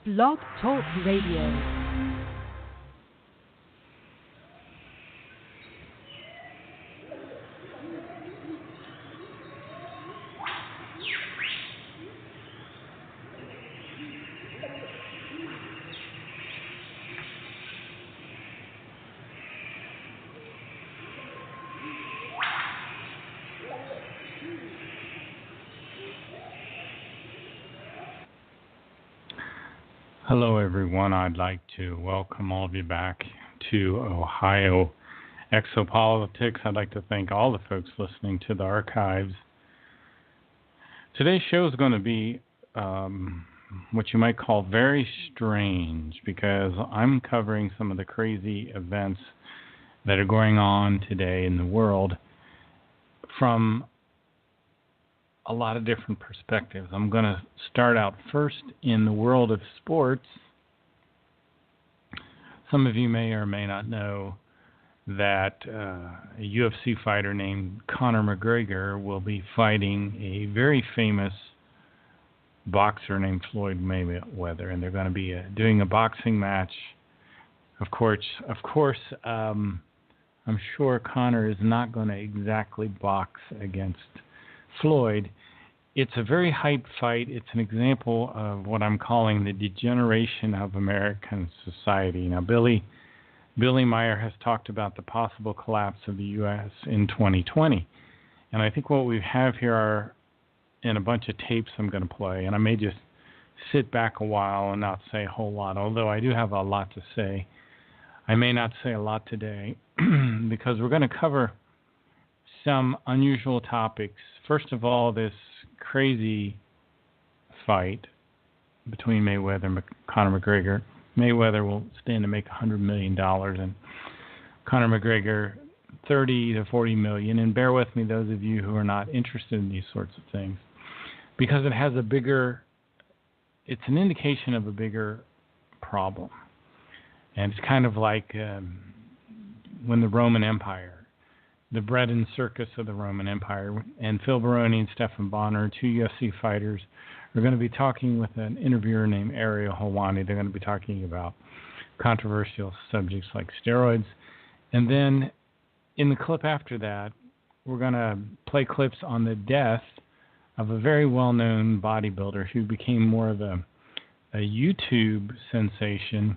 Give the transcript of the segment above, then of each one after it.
Blog Talk Radio. Hello, everyone. I'd like to welcome all of you back to Ohio Exopolitics. I'd like to thank all the folks listening to the archives. Today's show is going to be what you might call very strange, because I'm covering some of the crazy events that are going on today in the world from a lot of different perspectives. I'm going to start out first in the world of sports. Some of you may or may not know that a UFC fighter named Conor McGregor will be fighting a very famous boxer named Floyd Mayweather, and they're going to be doing a boxing match. Of course, I'm sure Conor is not going to exactly box against Floyd. It's a very hyped fight. It's an example of what I'm calling the degeneration of American society. Now, Billy Meier has talked about the possible collapse of the U.S. in 2020. And I think what we have here are in a bunch of tapes I'm going to play. And I may just sit back a while and not say a whole lot, although I do have a lot to say. I may not say a lot today because we're going to cover some unusual topics. First of all, this crazy fight between Mayweather and Conor McGregor. Mayweather will stand to make $100 million, and Conor McGregor $30 to $40 million. And bear with me, those of you who are not interested in these sorts of things, because it's an indication of a bigger problem. And it's kind of like when the Roman Empire, the bread and circus of the Roman Empire, and Phil Baroni and Stephan Bonnar, two UFC fighters, are going to be talking with an interviewer named Ariel Helwani. They're going to be talking about controversial subjects like steroids. And then in the clip after that, we're going to play clips on the death of a very well-known bodybuilder who became more of a YouTube sensation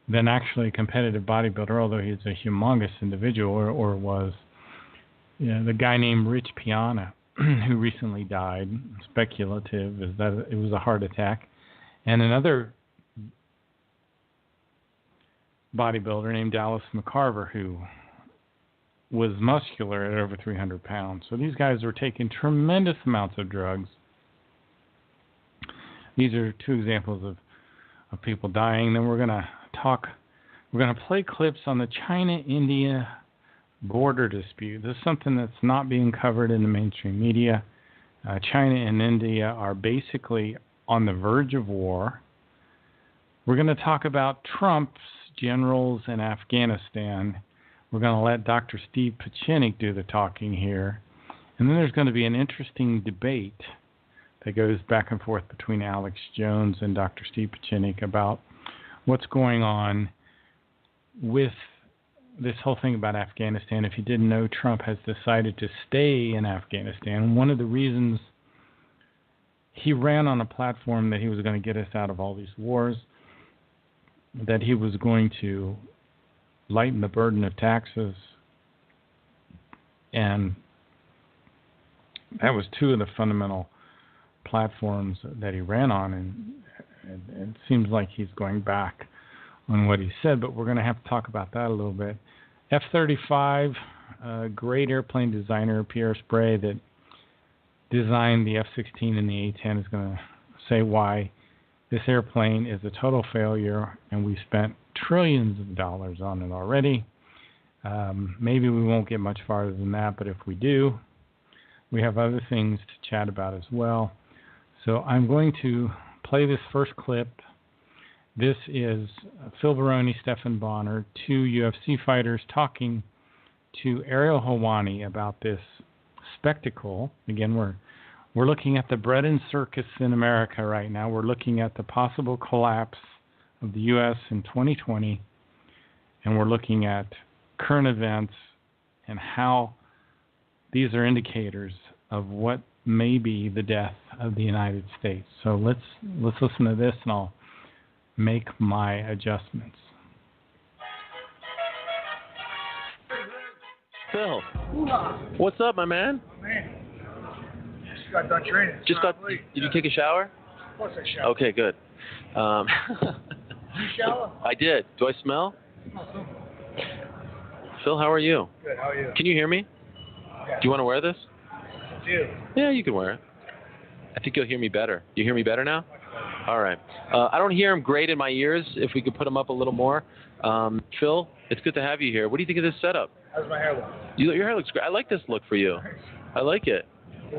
than actually a competitive bodybuilder, although he's a humongous individual, or was. The guy named Rich Piana, who recently died. Speculative is that it was a heart attack. And another bodybuilder named Dallas McCarver, who was muscular at over 300 pounds. So these guys were taking tremendous amounts of drugs. These are two examples of people dying. Then we're going to play clips on the China-India border dispute. This is something that's not being covered in the mainstream media. China and India are basically on the verge of war. We're going to talk about Trump's generals in Afghanistan. We're going to let Dr. Steve Pieczenik do the talking here. And then there's going to be an interesting debate that goes back and forth between Alex Jones and Dr. Steve Pieczenik about what's going on with this whole thing about Afghanistan. If you didn't know, Trump has decided to stay in Afghanistan. One of the reasons he ran on a platform that he was going to get us out of all these wars, that he was going to lighten the burden of taxes, and that was two of the fundamental platforms that he ran on, and it seems like he's going back on what he said, but we're going to have to talk about that a little bit. F-35, great airplane designer, Pierre Sprey, that designed the F-16 and the A-10, is going to say why this airplane is a total failure, and we spent trillions of dollars on it already. Maybe we won't get much farther than that, but if we do, we have other things to chat about as well. So I'm going to play this first clip. This is Phil Baroni, Stephan Bonnar, two UFC fighters talking to Ariel Helwani about this spectacle. Again, we're We're looking at the bread and circus in America right now. We're looking at the possible collapse of the U.S. in 2020, and we're looking at current events and how these are indicators of what may be the death of the United States. So let's listen to this, and I'll make my adjustments. Phil, what's up, my man? Man, just got done training. Did you take a shower? Of course I shower. Okay, good. You shower? I did. Do I smell? No. Phil, how are you? Good, how are you? Can you hear me? Yeah. Do you want to wear this? I do. Yeah, you can wear it. I think you'll hear me better. You hear me better now? All right. I don't hear him great in my ears. If we could put him up a little more. Phil, it's good to have you here. What do you think of this setup? How's my hair look? Your hair looks great. I like this look for you. I like it.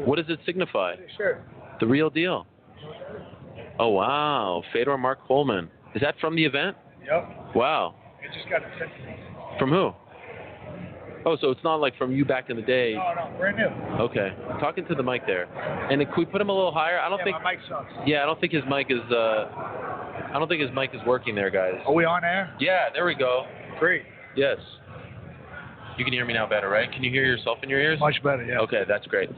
What does it signify? Sure. The real deal. Oh, wow. Fedor Mark Coleman. Is that from the event? Yep. Wow. It just got sent to me. From who? Oh, so it's not like from you back in the day. No, brand new. Okay. Talking to the mic there. And can we put him a little higher? I don't think. My mic sucks. Yeah, I don't think his mic is. I don't think his mic is working there, guys. Are we on air? Yeah, there we go. Great. Yes. You can hear me now better, right? Can you hear yourself in your ears? Much better, yeah. Okay, that's great.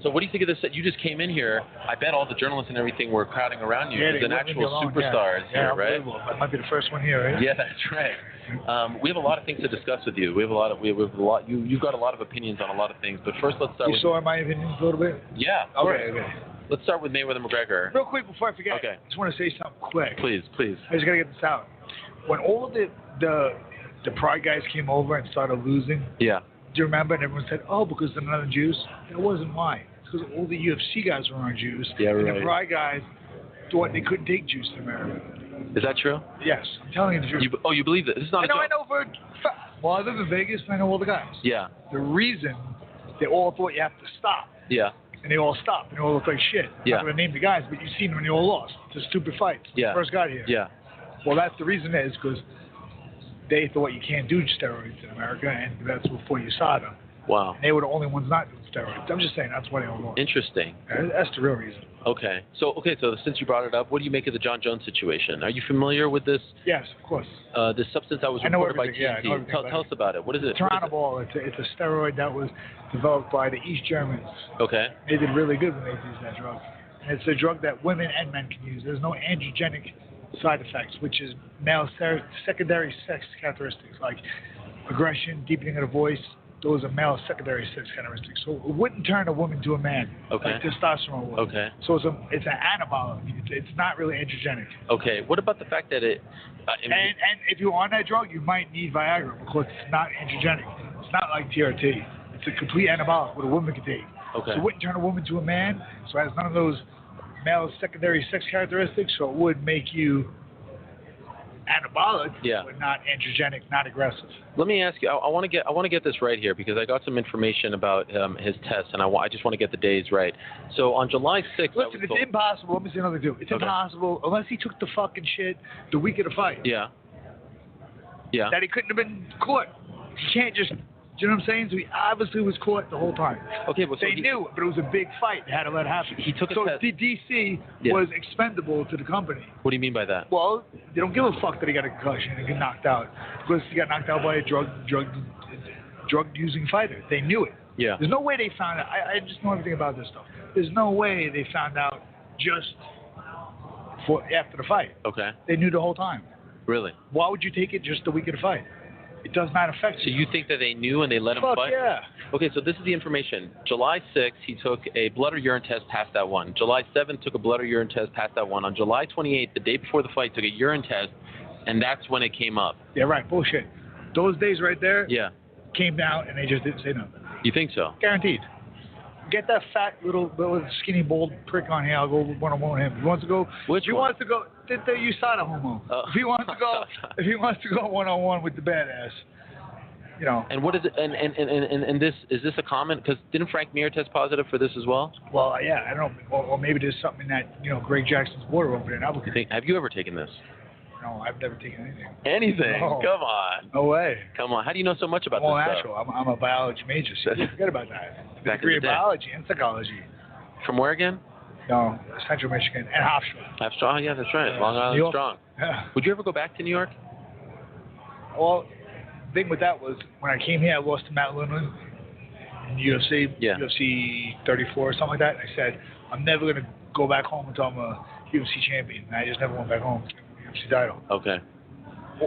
So what do you think of this? You just came in here. I bet all the journalists and everything were crowding around you. Yeah, There's an actual superstar is yeah, here, right? I might be the first one here, right? Yeah, that's right. We have a lot of things to discuss with you. We have a lot. You've got a lot of opinions on a lot of things. But first, let's start. You saw my opinions a little bit? Yeah. Of course. Okay. Let's start with Mayweather McGregor. Real quick before I forget. Okay. I just want to say something quick. Please. I just gotta get this out. When all of the Pride guys came over and started losing. Yeah. Do you remember? And everyone said, "Oh, because they're not Jews." That wasn't why. It's because all the UFC guys were on Jews. Yeah, right. And the Pride guys thought they couldn't take Jews to America. Is that true? Yes, I'm telling you the truth. You believe that? This is not a joke. I know well, I live in Vegas and I know all the guys. Yeah. The reason they all thought you have to stop. Yeah. And they all stopped and they all look like shit. Yeah. I'm not going to name the guys, but you've seen them when they all lost. It's a stupid fight. Yeah. First got here. Yeah. Well, that's the reason is because they thought you can't do steroids in America, and that's before you saw them. Wow. And they were the only ones not doing steroids. I'm just saying that's why they all lost. Interesting. That's the real reason. Okay. So since you brought it up, what do you make of the John Jones situation? Are you familiar with this? Yes, of course. This substance that was I know reported by everything. Yeah, I know TNT. everything Tell us about it. What is it? Tramadol. It's a steroid that was developed by the East Germans. Okay. They did really good when they used that drug. And it's a drug that women and men can use. There's no androgenic side effects, which is male secondary sex characteristics like aggression, deepening of the voice. Those are male secondary sex characteristics. So it wouldn't turn a woman to a man Okay. like testosterone would. Okay. So it's an anabolic. It's not really androgenic. Okay. What about the fact that it? And if you're on that drug, you might need Viagra because it's not androgenic. It's not like TRT. It's a complete anabolic what a woman can take. Okay. So it wouldn't turn a woman to a man. So it has none of those male secondary sex characteristics. So it would make you anabolic, Yeah. but not androgenic, not aggressive. Let me ask you. I want to get this right here because I got some information about his test, and I just want to get the days right. So on July 6th, Listen, it's impossible. Let me say another thing. It's impossible unless he took the fucking shit the week of the fight. Yeah. Yeah. That he couldn't have been caught. He can't just. Do you know what I'm saying? So he obviously was caught the whole time. Okay, but they knew, but it was a big fight. They had to let it happen. He took a so test. DC was expendable to the company. What do you mean by that? Well, they don't give a fuck that he got a concussion and get knocked out because he got knocked out by a drug using fighter. They knew it. Yeah. There's no way they found out. I just know everything about this stuff. There's no way they found out just after the fight. Okay. They knew the whole time. Really? Why would you take it just the week of the fight? It does not affect you. So you think that they knew and they let him Fuck fight? yeah. Okay, so this is the information. July 6th, he took a blood or urine test, passed that one. July 7th, took a blood or urine test, passed that one. On July 28th, the day before the fight, took a urine test, and that's when it came up. Yeah, right. Bullshit. Those days right there came down and they just didn't say nothing. You think so? Guaranteed. Get that fat little skinny bald prick on here. I'll go one-on-one with him. If he wants to go, wants to go, the USADA homo. If he wants to go one-on-one with the badass, you know. And what is it? And this is this a common? Because didn't Frank Meier test positive for this as well? Well, yeah, I don't know. Or maybe there's something that Greg Jackson's water over there in Albuquerque. Have you ever taken this? No, I've never taken anything. Anything? No. Come on. No way. Come on. How do you know so much about I'm all this natural. stuff? I'm a biology major. So forget about that. Degree of biology and psychology. From where again? No, Central Michigan and Hofstra. Oh, yeah, that's right. Long New Island York. Strong. Yeah. Would you ever go back to New York? Well, the thing with that was when I came here, I lost to Matt Lindland in the UFC, Yeah. UFC 34 or something like that. And I said, I'm never going to go back home until I'm a UFC champion. And I just never went back home to the UFC title. Okay.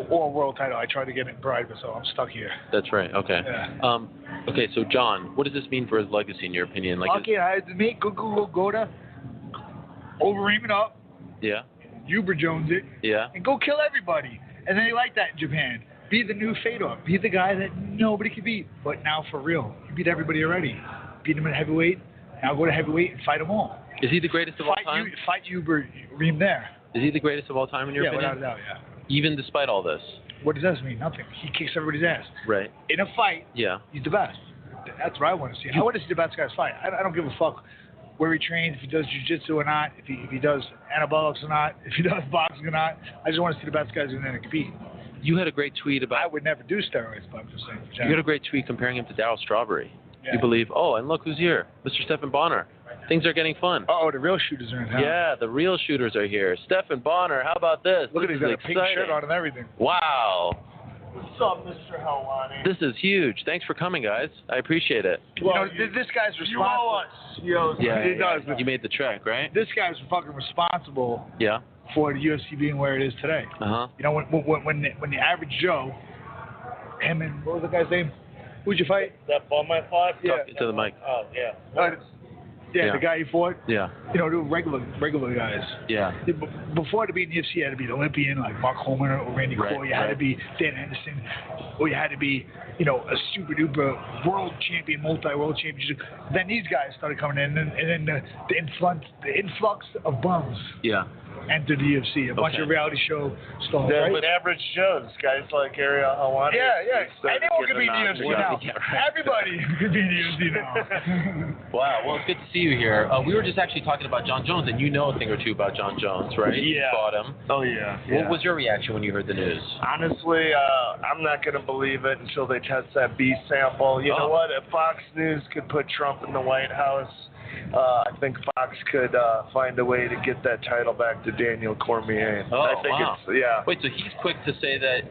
Or a world title. I tried to get it in private, so I'm stuck here. That's right. Okay. Yeah. Okay, so John, what does this mean for his legacy in your opinion? Like, Okay, I had to make go to Overeem it up, yeah, Uber Jones it, yeah, and go kill everybody. And they like that in Japan. Be the new Fedor. Be the guy that nobody can beat. But now for real, you beat everybody already. Beat him at heavyweight. Now go to heavyweight and fight them all. Is he the greatest of all time? Fight Uber Reem there. Is he the greatest of all time in your opinion? Yeah, without a doubt, yeah. Even despite all this? What does that mean? Nothing. He kicks everybody's ass. Right. In a fight, Yeah. he's the best. That's what I want to see. I want to see the best guys fight. I don't give a fuck where he trains, if he does jiu-jitsu or not, if he does anabolics or not, if he does boxing or not. I just want to see the best guys in there to compete. You had a great tweet about... I would never do steroids, but I'm just saying. You had a great tweet comparing him to Darryl Strawberry. Yeah. You believe, oh, and look who's here, Mr. Stephen Bonner. Things are getting fun. Oh, the real shooters are in town. Yeah, the real shooters are here. Stephen Bonner, how about this? Look at This he's got a is pink exciting. shirt on and everything. Wow. What's up, Mr. Helwani? This is huge. Thanks for coming, guys. I appreciate it. Well, this guy's responsible. You owe us. Yeah, He does. You made the trek, right? This guy's fucking responsible Yeah. for the UFC being where it is today. Uh-huh. You know, when the average Joe, him and what was the guy's name? Who'd you fight? That bum I fought? Yeah. Talk to the mic. Oh, yeah. Yeah, Yeah. the guy he fought. Yeah. You know, the regular guys. Yeah. Before to be in the UFC, you had to be an Olympian like Mark Holman or Randy Right, Couture. You had to be Dan Henderson, or you had to be, you know, a super duper world champion, multi-world champion. Then these guys started coming in, and then the influx of bums Yeah. entered the UFC. A bunch of reality show stars. Yeah, Right? but average Joes, guys like Ariel Helwani. Yeah. started Anyone could getting be in the a UFC nod. now. Yeah, right. Everybody could be in the UFC now. Wow. Well, it's good to see you here. We were just actually talking about John Jones, and you know a thing or two about John Jones, right? You Yeah. fought him. Oh, yeah. What was your reaction when you heard the news? Honestly, I'm not going to believe it until they test that B sample. You know what? If Fox News could put Trump in the White House, I think Fox could find a way to get that title back to Daniel Cormier. Oh, I think wow. it's, yeah. Wait, so he's quick to say that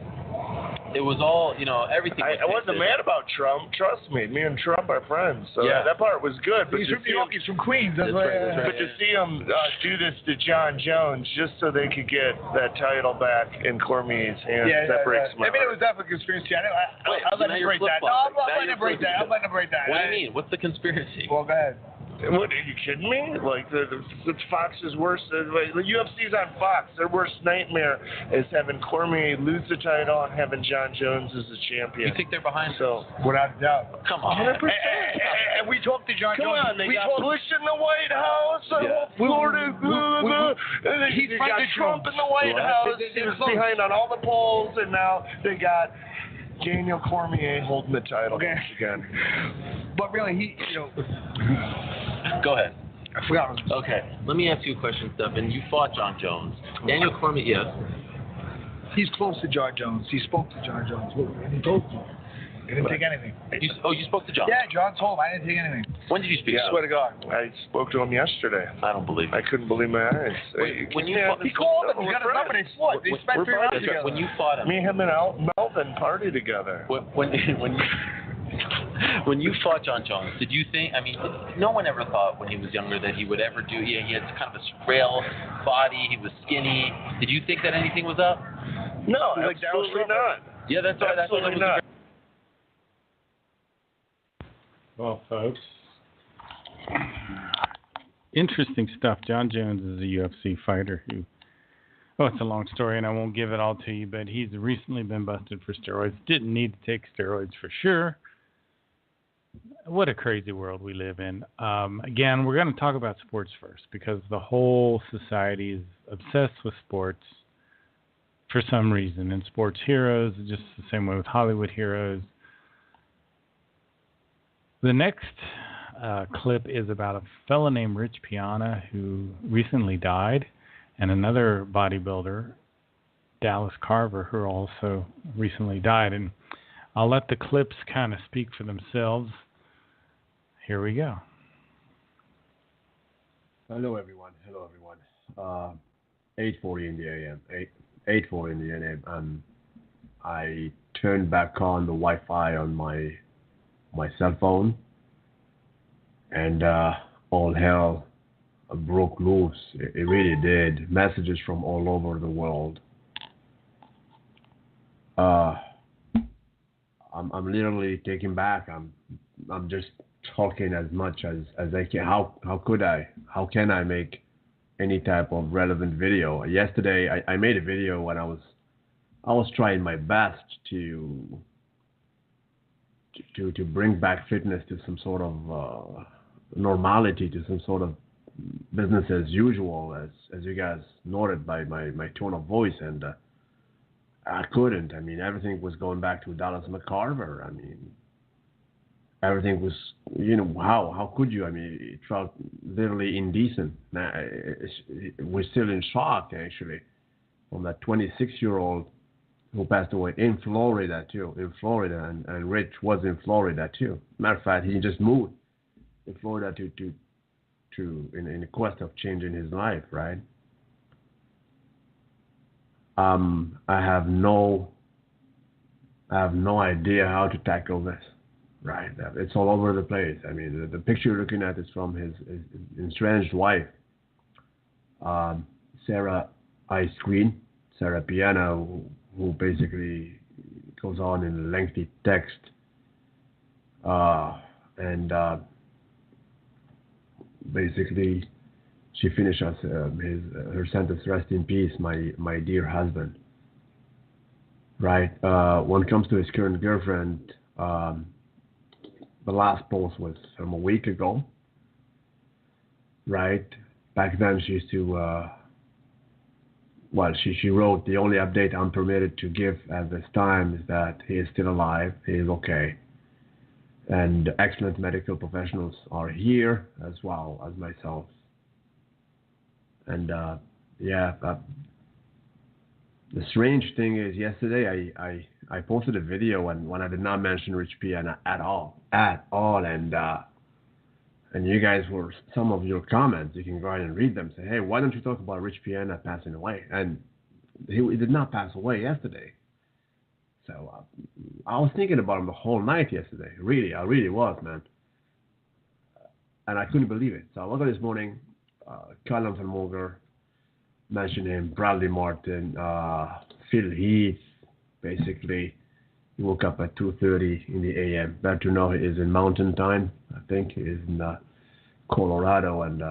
it was all, you know, everything. I wasn't mad about Trump. Trust me. Me and Trump are friends. So Yeah. that part was good. But He's to from see New York. him- He's from Queens. That's That's why. right, that's right. But to see him do this to John Jones just so they could get that title back in Cormier's hands, that breaks my I mean, it heart. was definitely a conspiracy. Wait, I'll so let now him you're break that. No, flip-flopping. I'm Now letting you're him break that. I'm letting him break that. What do you mean? What's the conspiracy? Well, go ahead. What, are you kidding me? Like, it's Fox's worst. Like, the UFC's on Fox. Their worst nightmare is having Cormier lose the title and having John Jones as the champion. You think they're behind So, Without a doubt. Come on. 100%. And we talked to John Come Jones. on, they we got talked, Bush in the White House, Yeah. Florida, and then he's they got fighting Trump in the White What? House. He was behind on all the polls, and now they got Daniel Cormier holding the title Okay. once again. But really, he, you know, Go ahead. I forgot. What I was Okay, let me ask you a question, Stephen. You fought John Jones. Daniel Cormier, yes. He's close to John Jones. He spoke to John Jones. And he told him. He didn't take anything. You spoke to John? Yeah, John told him I didn't take anything. When did you speak? Yeah. I swear to God. I spoke to him yesterday. I don't believe it. I couldn't believe my eyes. When you Yeah, fought- He called him. He got his number. They fought. They spent 3 rounds That's right. together. When you fought him, Me, him, and Melvin party together. when you fought John Jones, did you think? I mean, no one ever thought when he was younger that he would ever do. Yeah, he had kind of a frail body. He was skinny. Did you think that anything was up? No, Like Darryl absolutely Strawberry. not. Yeah, that's right. That's Absolutely not. Well, folks, interesting stuff. John Jones is a UFC fighter who, it's a long story and I won't give it all to you, but he's recently been busted for steroids. Didn't need to take steroids for sure. What a crazy world we live in. Again, we're going to talk about sports first because the whole society is obsessed with sports for some reason. And sports heroes, just the same way with Hollywood heroes. The next clip is about a fellow named Rich Piana who recently died, and another bodybuilder, Dallas Carver, who also recently died. And I'll let the clips kind of speak for themselves. Here we go. Hello everyone. 8:40 in the AM. 8:40 in the AM. I turned back on the Wi-Fi on my cell phone, and all hell broke loose. It really did. Messages from all over the world. Uh, I'm literally taken back. I'm just talking as much as I can. How could I? How can I make any type of relevant video? Yesterday I made a video when I was trying my best to bring back fitness to some sort of normality, to some sort of business as usual, as you guys noted by my tone of voice, and I couldn't. I mean, everything was going back to Dallas McCarver. I mean, everything was, how could you? I mean, it felt literally indecent. We're still in shock, actually, from that 26-year-old who passed away in Florida, too. In Florida, and Rich was in Florida, too. Matter of fact, he just moved in Florida in the quest of changing his life, right? I have no idea how to tackle this. Right, it's all over the place. I mean, the picture you're looking at is from his estranged wife, Sarah Ice Queen, Sarah Piana, who basically goes on in a lengthy text, and basically she finishes her sentence: "Rest in peace, my dear husband." Right. When it comes to his current girlfriend. The last post was from a week ago, right? Back then she used to, she wrote, "The only update I'm permitted to give at this time is that he is still alive, he is okay. And excellent medical professionals are here as well as myself." And the strange thing is, yesterday I posted a video when I did not mention Rich Piana at all, and you guys were, some of your comments, you can go ahead and read them. Say, hey, why don't you talk about Rich Piana passing away? And he did not pass away yesterday. So I was thinking about him the whole night yesterday. I really was, man. And I couldn't believe it. So I woke up this morning, Colin Van Moger mentioned him, Bradley Martin, Phil Heath. Basically, he woke up at 2:30 in the a.m. Better to know he is in Mountain Time. I think he is in Colorado. And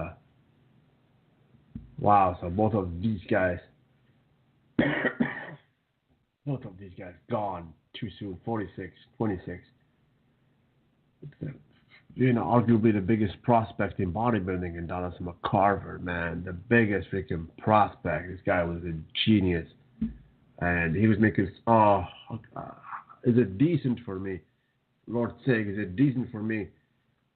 wow, so both of these guys gone too soon. 46, 26. Arguably the biggest prospect in bodybuilding in Dallas McCarver, man. The biggest freaking prospect. This guy was a genius. And he was making, is it decent for me? Lord's sake, is it decent for me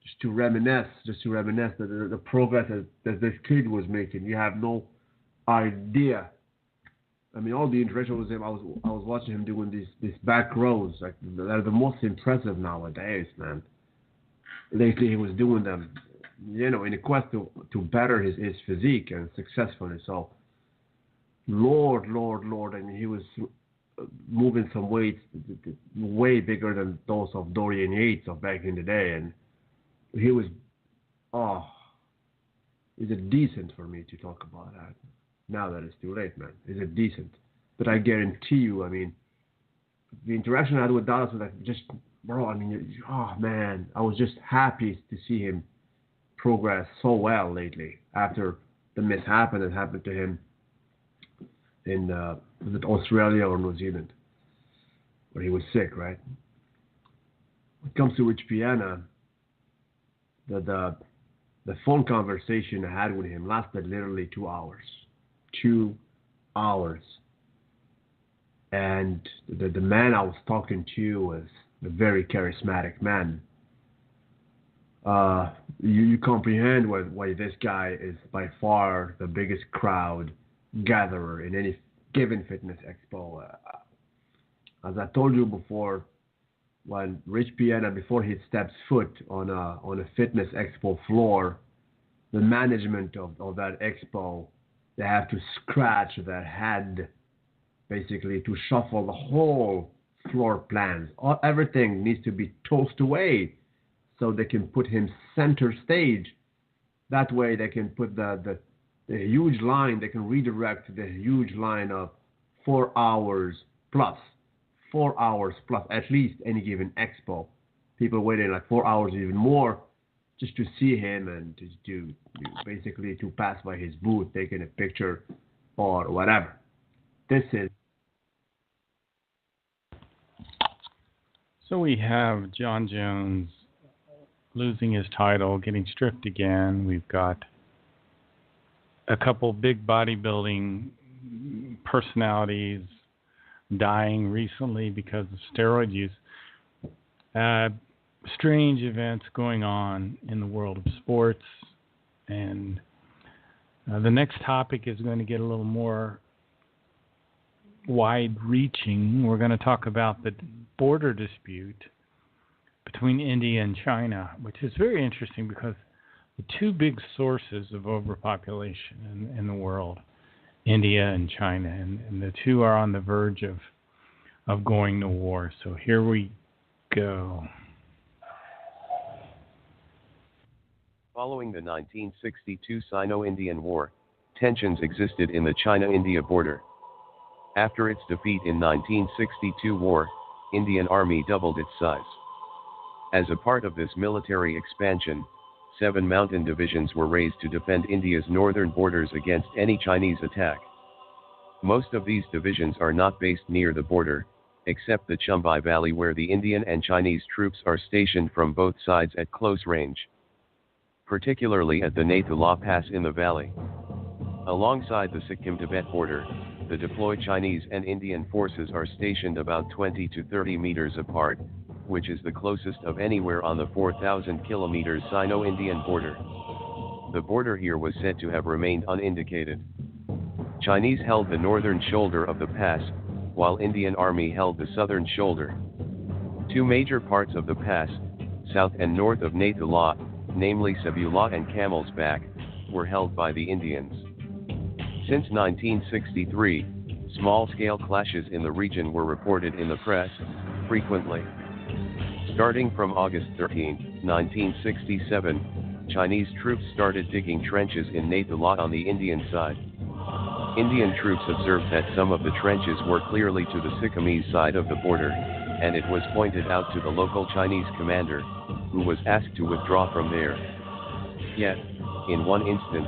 just to reminisce the progress that this kid was making? You have no idea. I mean, all the interaction with him, I was watching him doing these back rows. Like, they're the most impressive nowadays, man. Lately he was doing them, in a quest to better his physique and successfully. So, Lord, I mean, he was moving some weights way bigger than those of Dorian Yates of back in the day. And he was, is it decent for me to talk about that? Now that it's too late, man. Is it decent? But I guarantee you, I mean, the interaction I had with Dallas was like, just, bro, I mean, man, I was just happy to see him progress so well lately after the mishap that happened to him in was it Australia or New Zealand, where he was sick, right? When it comes to Rich Piana, the phone conversation I had with him lasted literally 2 hours. 2 hours. And the man I was talking to was a very charismatic man. You comprehend why this guy is by far the biggest crowd gatherer in any given fitness expo. As I told you before, when Rich Piana, before he steps foot on a fitness expo floor, the management of that expo, they have to scratch their head basically to shuffle the whole floor plans. Everything needs to be tossed away so they can put him center stage. That way they can put the huge line, they can redirect the huge line of 4 hours plus. 4 hours plus, at least any given expo. People waiting like 4 hours, even more, just to see him and to basically to pass by his booth, taking a picture or whatever. This is. So we have John Jones losing his title, getting stripped again. We've got a couple big bodybuilding personalities dying recently because of steroid use. Strange events going on in the world of sports. And the next topic is going to get a little more wide-reaching. We're going to talk about the border dispute between India and China, which is very interesting because the two big sources of overpopulation in the world, India and China, and the two are on the verge of going to war. So here we go. Following the 1962 Sino-Indian War, tensions existed in the China-India border. After its defeat in 1962 war, Indian Army doubled its size. As a part of this military expansion, 7 mountain divisions were raised to defend India's northern borders against any Chinese attack. Most of these divisions are not based near the border, except the Chumbai Valley where the Indian and Chinese troops are stationed from both sides at close range. Particularly at the Nathula Pass in the valley. Alongside the Sikkim-Tibet border, the deployed Chinese and Indian forces are stationed about 20 to 30 meters apart, which is the closest of anywhere on the 4,000 kilometers Sino-Indian border. The border here was said to have remained unindicated. Chinese held the northern shoulder of the pass, while Indian Army held the southern shoulder. Two major parts of the pass, south and north of Nathula, namely Sabula and Camel's Back, were held by the Indians. Since 1963, small-scale clashes in the region were reported in the press, frequently. Starting from August 13, 1967, Chinese troops started digging trenches in Nathula on the Indian side. Indian troops observed that some of the trenches were clearly to the Sikkimese side of the border, and it was pointed out to the local Chinese commander, who was asked to withdraw from there. Yet, in one instance,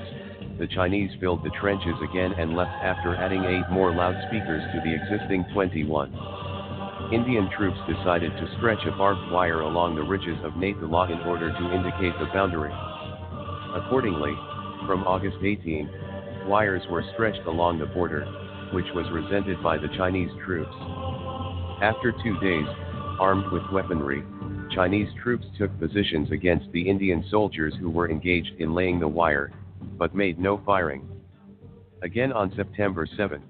the Chinese filled the trenches again and left after adding 8 more loudspeakers to the existing 21. Indian troops decided to stretch a barbed wire along the ridges of Nathula in order to indicate the boundary. Accordingly, from August 18, wires were stretched along the border, which was resented by the Chinese troops. After 2 days, armed with weaponry, Chinese troops took positions against the Indian soldiers who were engaged in laying the wire, but made no firing. Again on September 7,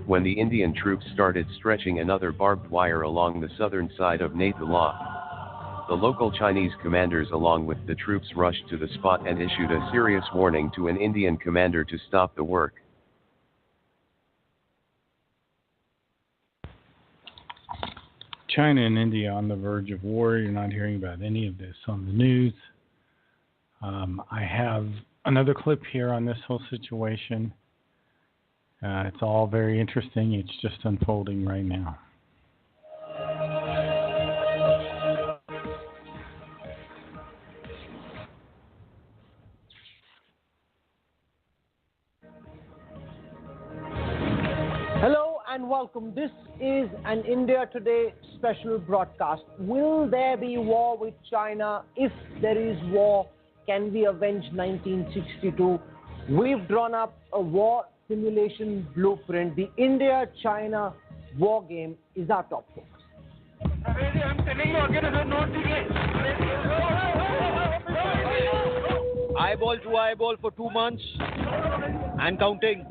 when the Indian troops started stretching another barbed wire along the southern side of Nathula, the local Chinese commanders along with the troops rushed to the spot and issued a serious warning to an Indian commander to stop the work. China and India on the verge of war. You're not hearing about any of this on the news. I have another clip here on this whole situation. It's all very interesting. It's just unfolding right now. Hello and welcome. This is an India Today special broadcast. Will there be war with China? If there is war, can we avenge 1962? We've drawn up a war simulation blueprint. The India-China war game is our top focus. Eyeball to eyeball for 2 months and counting.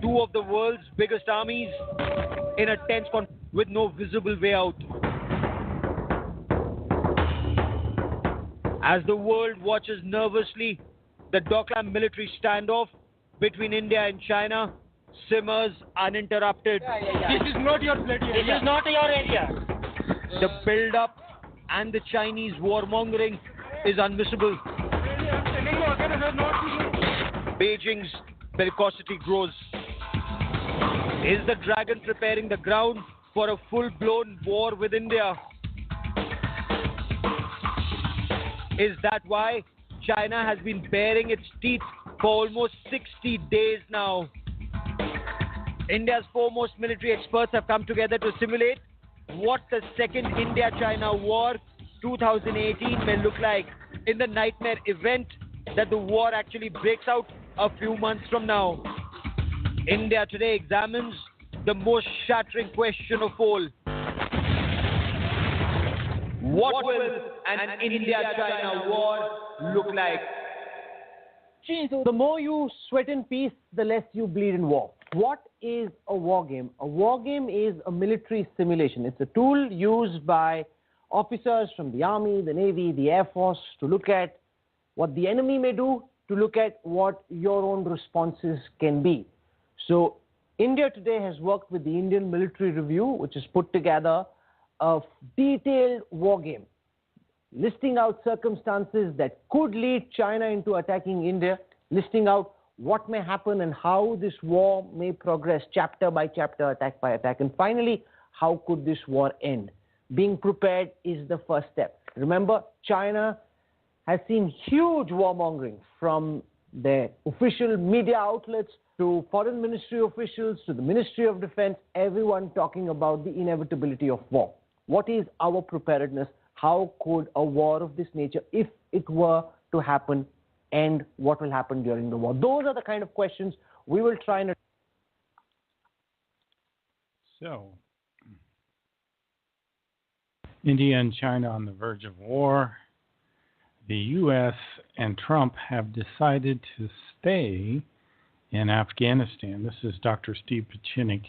2 of the world's biggest armies in a tense conflict with no visible way out. As the world watches nervously, the Doklam military standoff between India and China simmers uninterrupted. This is not your bloody area. This is not your area. The build-up and the Chinese warmongering is unmissable. Beijing's bellicosity grows. Is the dragon preparing the ground for a full-blown war with India? Is that why China has been baring its teeth for almost 60 days now? India's foremost military experts have come together to simulate what the second India-China war 2018 may look like in the nightmare event that the war actually breaks out a few months from now. India Today examines the most shattering question of all. What will an India-China war look like? The more you sweat in peace, the less you bleed in war. What is a war game? A war game is a military simulation. It's a tool used by officers from the Army, the Navy, the Air Force to look at what the enemy may do, to look at what your own responses can be. So India Today has worked with the Indian Military Review, which has put together a detailed war game, listing out circumstances that could lead China into attacking India, listing out what may happen and how this war may progress chapter by chapter, attack by attack, and finally, how could this war end? Being prepared is the first step. Remember, China has seen huge warmongering from their official media outlets to foreign ministry officials to the Ministry of Defense, everyone talking about the inevitability of war. What is our preparedness? How could a war of this nature, if it were to happen, end? What will happen during the war? Those are the kind of questions we will try and... So, India and China on the verge of war. The U.S. and Trump have decided to stay in Afghanistan. This is Dr. Steve Pachinik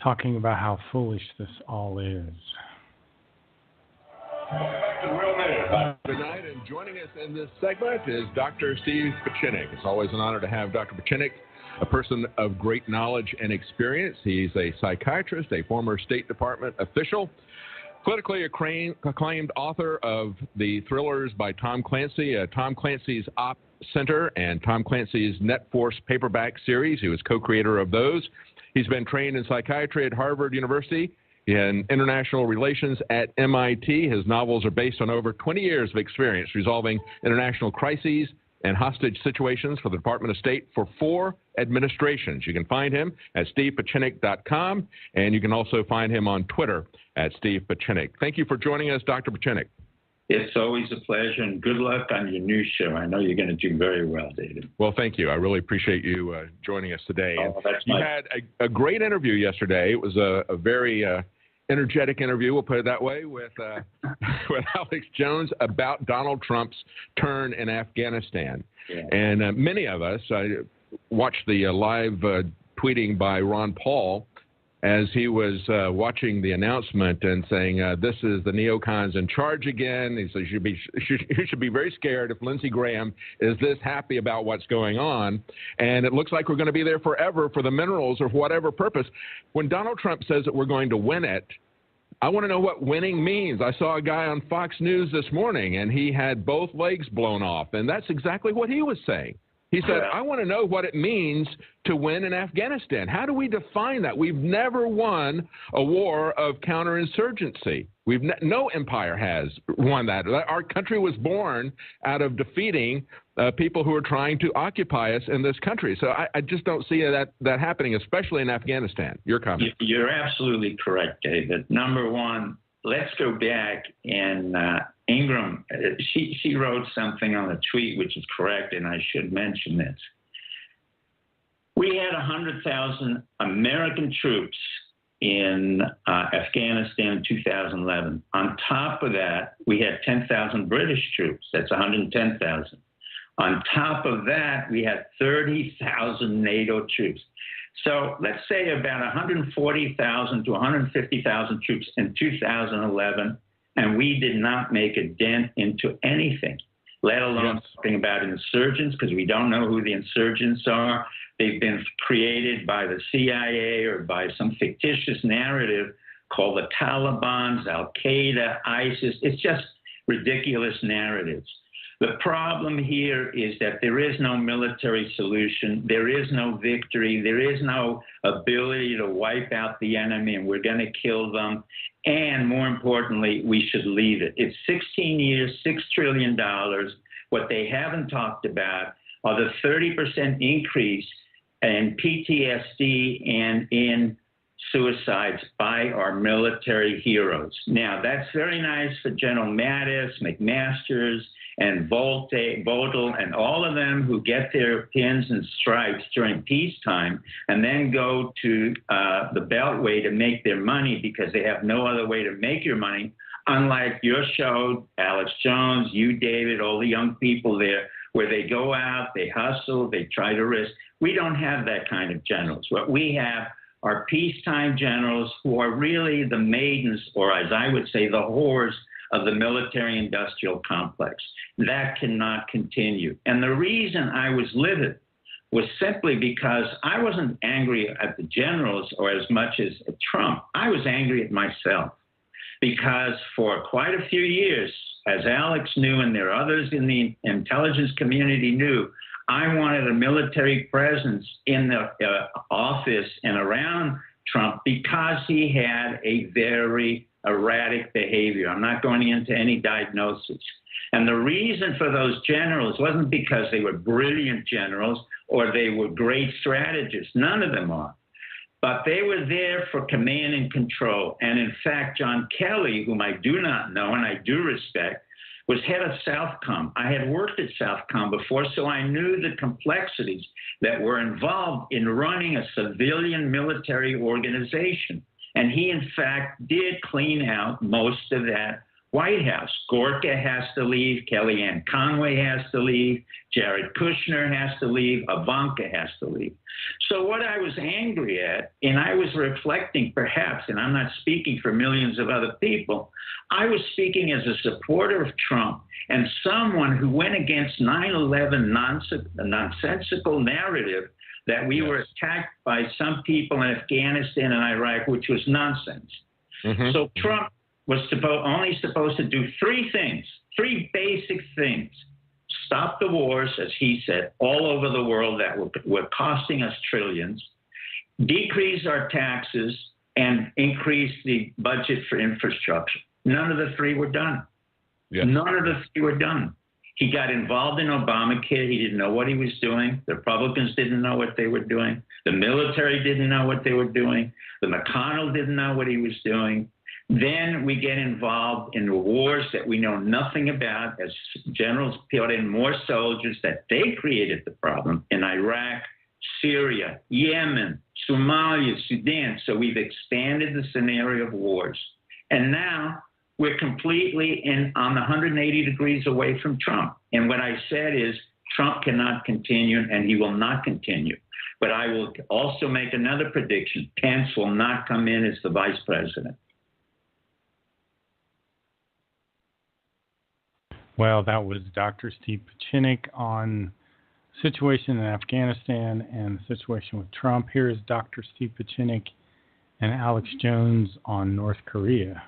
talking about how foolish this all is. Real News. Tonight, and joining us in this segment is Dr. Steve Pachinik. It's always an honor to have Dr. Pachinik, a person of great knowledge and experience. He's a psychiatrist, a former State Department official, politically acclaimed author of the thrillers by Tom Clancy, Tom Clancy's Op Center and Tom Clancy's Net Force paperback series. He was co-creator of those. He's been trained in psychiatry at Harvard University, in international relations at MIT. His novels are based on over 20 years of experience resolving international crises and hostage situations for the Department of State for 4 administrations. You can find him at stevepachinik.com, and you can also find him on Twitter at Steve Pachinik. Thank you for joining us, Dr. Pachinik. It's always a pleasure, and good luck on your new show. I know you're going to do very well, David. Well, thank you. I really apprite you joining us today. Oh, that's you had a great interview yesterday. It was a very energetic interview, we'll put it that way, with Alex Jones about Donald Trump's turn in Afghanistan. Yeah. And many of us watched the live tweeting by Ron Paul as he was watching the announcement and saying, this is the neocons in charge again. He says you should be very scared if Lindsey Graham is this happy about what's going on. And it looks like we're going to be there forever for the minerals or whatever purpose. When Donald Trump says that we're going to win it, I want to know what winning means. I saw a guy on Fox News this morning, and he had both legs blown off, and that's exactly what he was saying. He said, I want to know what it means to win in Afghanistan. How do we define that? We've never won a war of counterinsurgency. No empire has won that. Our country was born out of defeating people who are trying to occupy us in this country. So I just don't see that happening, especially in Afghanistan. Your comment. You're absolutely correct, David. Number one, let's go back and Ingram, she wrote something on a tweet which is correct, and I should mention this. We had 100,000 American troops in Afghanistan in 2011. On top of that, we had 10,000 British troops. That's 110,000. On top of that, we had 30,000 NATO troops. So let's say about 140,000 to 150,000 troops in 2011 and we did not make a dent into anything, let alone talking about insurgents, because we don't know who the insurgents are. They've been created by the CIA or by some fictitious narrative called the Taliban, Al-Qaeda, ISIS. It's just ridiculous narratives. The problem here is that there is no military solution. There is no victory. There is no ability to wipe out the enemy, and we're going to kill them. And more importantly, we should leave it. It's 16 years, $6 trillion. What they haven't talked about are the 30% increase in PTSD and in suicides by our military heroes. Now, that's very nice for General Mattis, McMaster's, and Vogel, and all of them who get their pins and stripes during peacetime and then go to the Beltway to make their money because they have no other way to make your money, unlike your show, Alex Jones, you, David, all the young people there, where they go out, they hustle, they try to risk. We don't have that kind of generals. What we have are peacetime generals who are really the maidens, or as I would say, the whores of the military-industrial complex. That cannot continue. And the reason I was livid was simply because I wasn't angry at the generals or as much as at Trump. I was angry at myself because for quite a few years, as Alex knew and there are others in the intelligence community knew, I wanted a military presence in the office and around Trump because he had a very erratic behavior. I'm not going into any diagnosis. And the reason for those generals wasn't because they were brilliant generals or they were great strategists. None of them are. But they were there for command and control. And in fact, John Kelly, whom I do not know and I do respect, was head of Southcom. I had worked at Southcom before, so I knew the complexities that were involved in running a civilian military organization. And he, in fact, did clean out most of that White House. Gorka has to leave. Kellyanne Conway has to leave. Jared Kushner has to leave. Ivanka has to leave. So what I was angry at, and I was reflecting perhaps, and I'm not speaking for millions of other people, I was speaking as a supporter of Trump and someone who went against 9/11 nonsensical narrative that we were attacked by some people in Afghanistan and Iraq, which was nonsense. So Trump was only supposed to do three things, three basic things. Stop the wars, as he said, all over the world that were costing us trillions, decrease our taxes, and increase the budget for infrastructure. None of the three were done. None of the three were done. He got involved in Obamacare. He didn't know what he was doing. The Republicans didn't know what they were doing. The military didn't know what they were doing. The McConnell didn't know what he was doing. Then we get involved in the wars that we know nothing about as generals put in more soldiers that they created the problem in Iraq, Syria, Yemen, Somalia, Sudan. So we've expanded the scenario of wars. And now we're completely on 180 degrees away from Trump. And what I said is Trump cannot continue and he will not continue. But I will also make another prediction. Pence will not come in as the vice president. Well, that was Dr. Steve Pieczenik on the situation in Afghanistan and the situation with Trump. Here is Dr. Steve Pieczenik and Alex Jones on North Korea.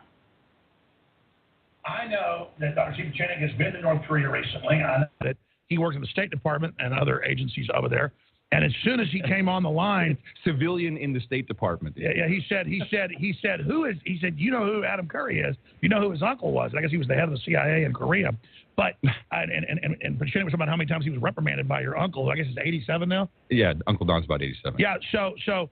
I know that Dr. Steve Pieczenik has been to North Korea recently. I know that he works in the State Department and other agencies over there. And as soon as he came on the line, civilian in the State Department. Yeah, he said, you know who Adam Curry is? You know who his uncle was? And I guess he was the head of the CIA in Korea. But and Pieczenik was talking about how many times he was reprimanded by your uncle. I guess he's 87 now. Yeah, Uncle Don's about 87. Yeah. So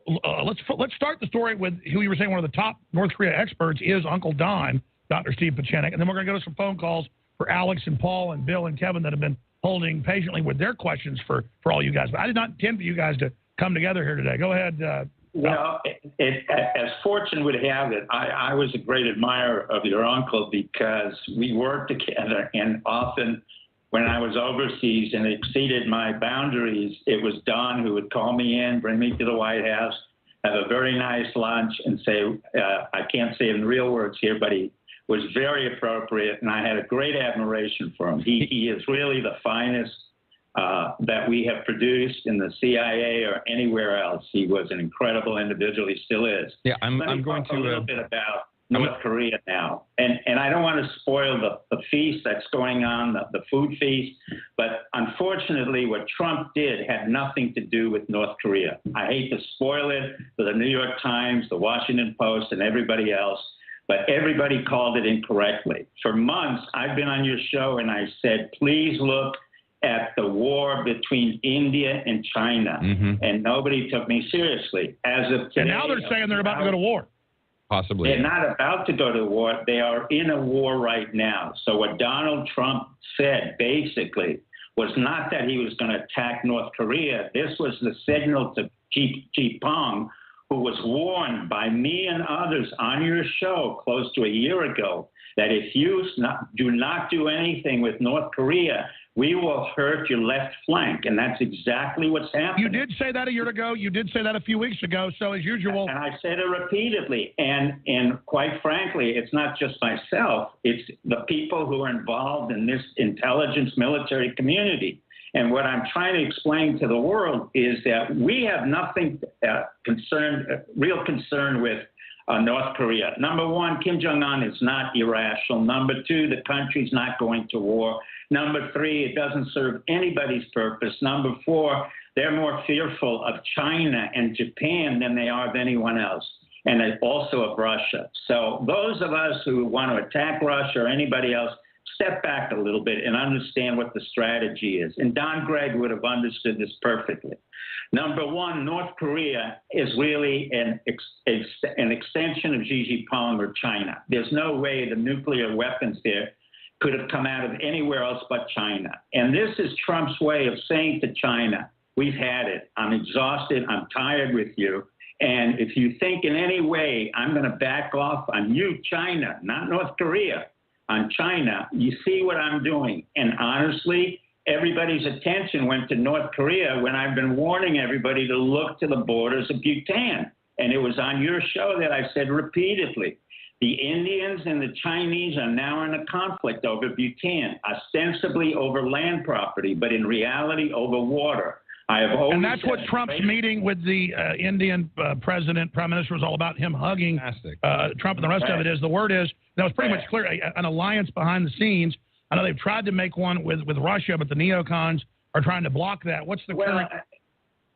let's start the story with who you were saying one of the top North Korea experts is Uncle Don, Dr. Steve Pieczenik, and then we're going to go to some phone calls for Alex and Paul and Bill and Kevin that have been holding patiently with their questions for all you guys. But I did not intend for you guys to come together here today. Go ahead. Well, as fortune would have it, I was a great admirer of your uncle because we worked together, and often when I was overseas and exceeded my boundaries, it was Don who would call me in, bring me to the White House, have a very nice lunch, and say, I can't say it in real words here, but he was very appropriate, and I had a great admiration for him. He is really the finest that we have produced in the CIA or anywhere else. He was an incredible individual. He still is. Yeah, I'm going to a little bit about North Korea now, and I don't want to spoil the feast that's going on, the food feast, but unfortunately, what Trump did had nothing to do with North Korea. I hate to spoil it for the New York Times, the Washington Post, and everybody else, but everybody called it incorrectly. For months, I've been on your show, and I said, please look at the war between India and China, and nobody took me seriously. As of today, and now they're saying they're about to go to war. Possibly. They're not about to go to war. They are in a war right now. So what Donald Trump said, basically, was not that he was going to attack North Korea. This was the signal to Xi Jinping, who was warned by me and others on your show close to a year ago, that if you do not do anything with North Korea, we will hurt your left flank, and that's exactly what's happening. You did say that a year ago. You did say that a few weeks ago. So as usual, and I said it repeatedly. And quite frankly, it's not just myself; it's the people who are involved in this intelligence military community. And what I'm trying to explain to the world is that we have nothing real concern with North Korea. Number one, Kim Jong-un is not irrational. Number two, the country's not going to war. Number three, it doesn't serve anybody's purpose. Number four, they're more fearful of China and Japan than they are of anyone else, and also of Russia. So those of us who want to attack Russia or anybody else, step back a little bit and understand what the strategy is. And Don Gregg would have understood this perfectly. Number one, North Korea is really an extension of Xi Jinping or China. There's no way the nuclear weapons there could have come out of anywhere else but China. And this is Trump's way of saying to China, we've had it. I'm exhausted. I'm tired with you. And if you think in any way I'm going to back off on you, China, not North Korea, on China, you see what I'm doing. And honestly, everybody's attention went to North Korea when I've been warning everybody to look to the borders of Bhutan. And it was on your show that I said repeatedly, the Indians and the Chinese are now in a conflict over Bhutan, ostensibly over land property, but in reality over water. I have always and that's what Trump's meeting with the Indian prime minister was all about, him hugging Trump, and the rest of it is, the word is, that was pretty much clear, an alliance behind the scenes. I know they've tried to make one with Russia, but the neocons are trying to block that. What's the current...